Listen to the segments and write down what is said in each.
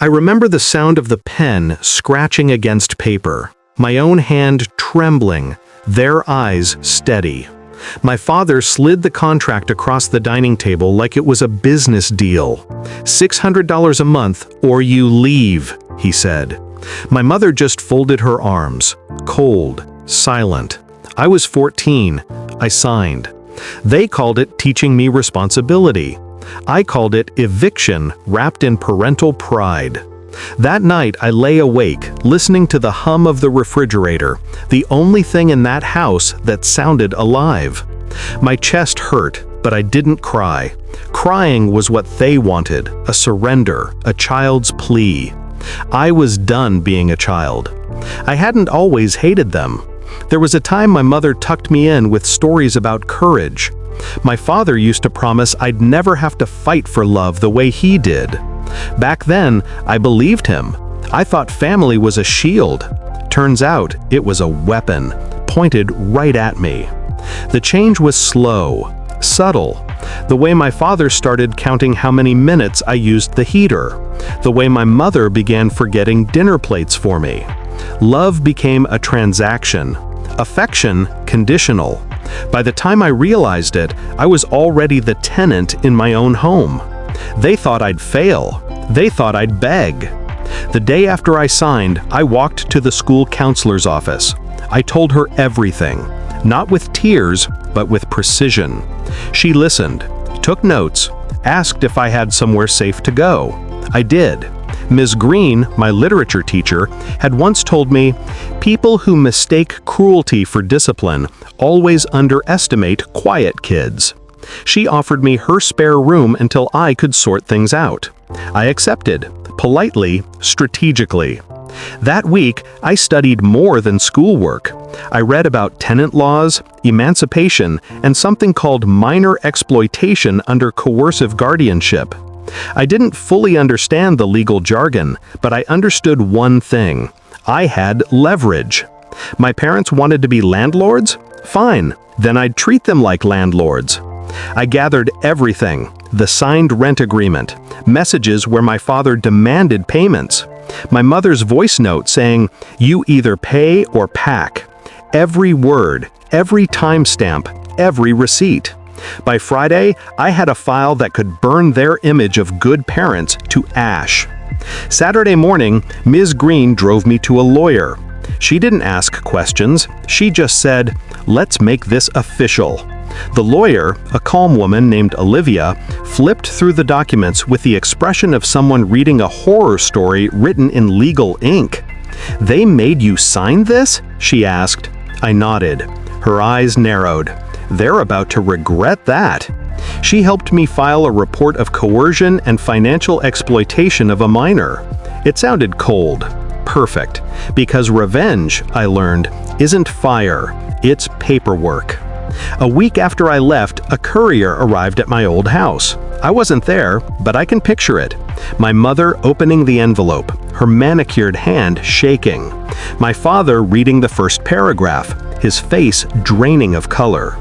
I remember the sound of the pen scratching against paper, my own hand trembling, their eyes steady. My father slid the contract across the dining table like it was a business deal. $600 a month or you leave, he said. My mother just folded her arms, cold, silent. I was 14. I signed. They called it teaching me responsibility. I called it eviction wrapped in parental pride. That night I lay awake, listening to the hum of the refrigerator, the only thing in that house that sounded alive. My chest hurt, but I didn't cry. Crying was what they wanted, a surrender, a child's plea. I was done being a child. I hadn't always hated them. There was a time my mother tucked me in with stories about courage. My father used to promise I'd never have to fight for love the way he did. Back then, I believed him. I thought family was a shield. Turns out, it was a weapon, pointed right at me. The change was slow, subtle. The way my father started counting how many minutes I used the heater. The way my mother began forgetting dinner plates for me. Love became a transaction. Affection, conditional. By the time I realized it, I was already the tenant in my own home. They thought I'd fail. They thought I'd beg. The day after I signed, I walked to the school counselor's office. I told her everything, not with tears, but with precision. She listened, took notes, asked if I had somewhere safe to go. I did. Ms. Green, my literature teacher, had once told me, "People who mistake cruelty for discipline always underestimate quiet kids." She offered me her spare room until I could sort things out. I accepted, politely, strategically. That week, I studied more than schoolwork. I read about tenant laws, emancipation, and something called minor exploitation under coercive guardianship. I didn't fully understand the legal jargon, but I understood one thing. I had leverage. My parents wanted to be landlords? Fine, then I'd treat them like landlords. I gathered everything, the signed rent agreement, messages where my father demanded payments, my mother's voice note saying, "You either pay or pack." Every word, every timestamp, every receipt. By Friday, I had a file that could burn their image of good parents to ash. Saturday morning, Ms. Green drove me to a lawyer. She didn't ask questions. She just said, "Let's make this official." The lawyer, a calm woman named Olivia, flipped through the documents with the expression of someone reading a horror story written in legal ink. "They made you sign this?" she asked. I nodded. Her eyes narrowed. They're about to regret that. She helped me file a report of coercion and financial exploitation of a minor. It sounded cold. Perfect. Because revenge, I learned, isn't fire. It's paperwork. A week after I left, a courier arrived at my old house. I wasn't there, but I can picture it. My mother opening the envelope, her manicured hand shaking. My father reading the first paragraph, his face draining of color.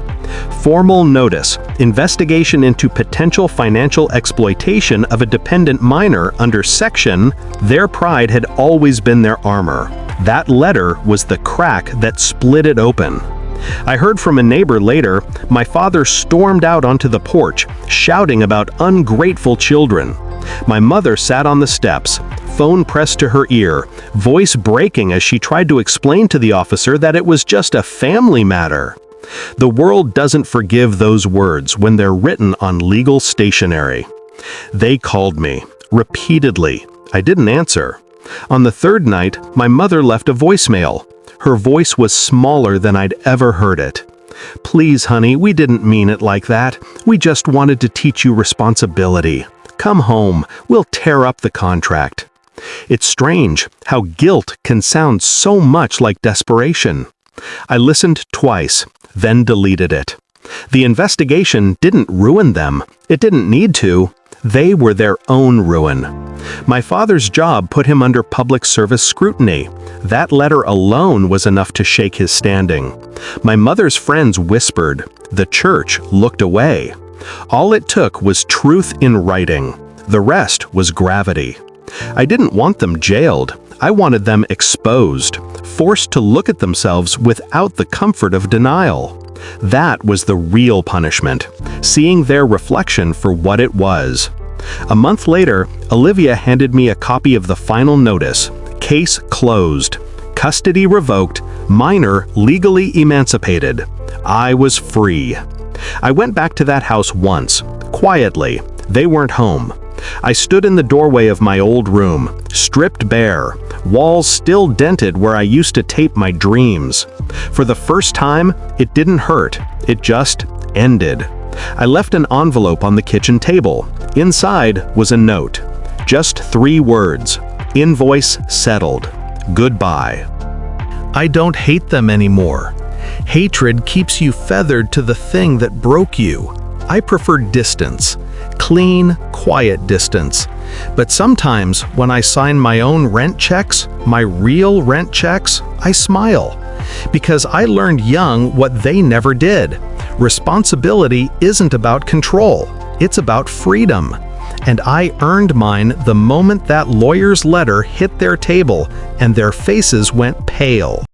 Formal notice, investigation into potential financial exploitation of a dependent minor under section, their pride had always been their armor. That letter was the crack that split it open. I heard from a neighbor later, my father stormed out onto the porch, shouting about ungrateful children. My mother sat on the steps, phone pressed to her ear, voice breaking as she tried to explain to the officer that it was just a family matter. The world doesn't forgive those words when they're written on legal stationery. They called me, repeatedly. I didn't answer. On the third night, my mother left a voicemail. Her voice was smaller than I'd ever heard it. "Please, honey, we didn't mean it like that. We just wanted to teach you responsibility. Come home. We'll tear up the contract." It's strange how guilt can sound so much like desperation. I listened twice, then deleted it. The investigation didn't ruin them. It didn't need to. They were their own ruin. My father's job put him under public service scrutiny. That letter alone was enough to shake his standing. My mother's friends whispered. The church looked away. All it took was truth in writing. The rest was gravity. I didn't want them jailed. I wanted them exposed, forced to look at themselves without the comfort of denial. That was the real punishment, seeing their reflection for what it was. A month later, Olivia handed me a copy of the final notice. Case closed. Custody revoked. Minor legally emancipated. I was free. I went back to that house once, quietly. They weren't home. I stood in the doorway of my old room, stripped bare, walls still dented where I used to tape my dreams. For the first time, it didn't hurt. It just ended. I left an envelope on the kitchen table. Inside was a note. Just 3 words. Invoice settled. Goodbye. I don't hate them anymore. Hatred keeps you feathered to the thing that broke you. I prefer distance. Clean, quiet distance. But sometimes when I sign my own rent checks, my real rent checks, I smile. Because I learned young what they never did. Responsibility isn't about control. It's about freedom. And I earned mine the moment that lawyer's letter hit their table and their faces went pale.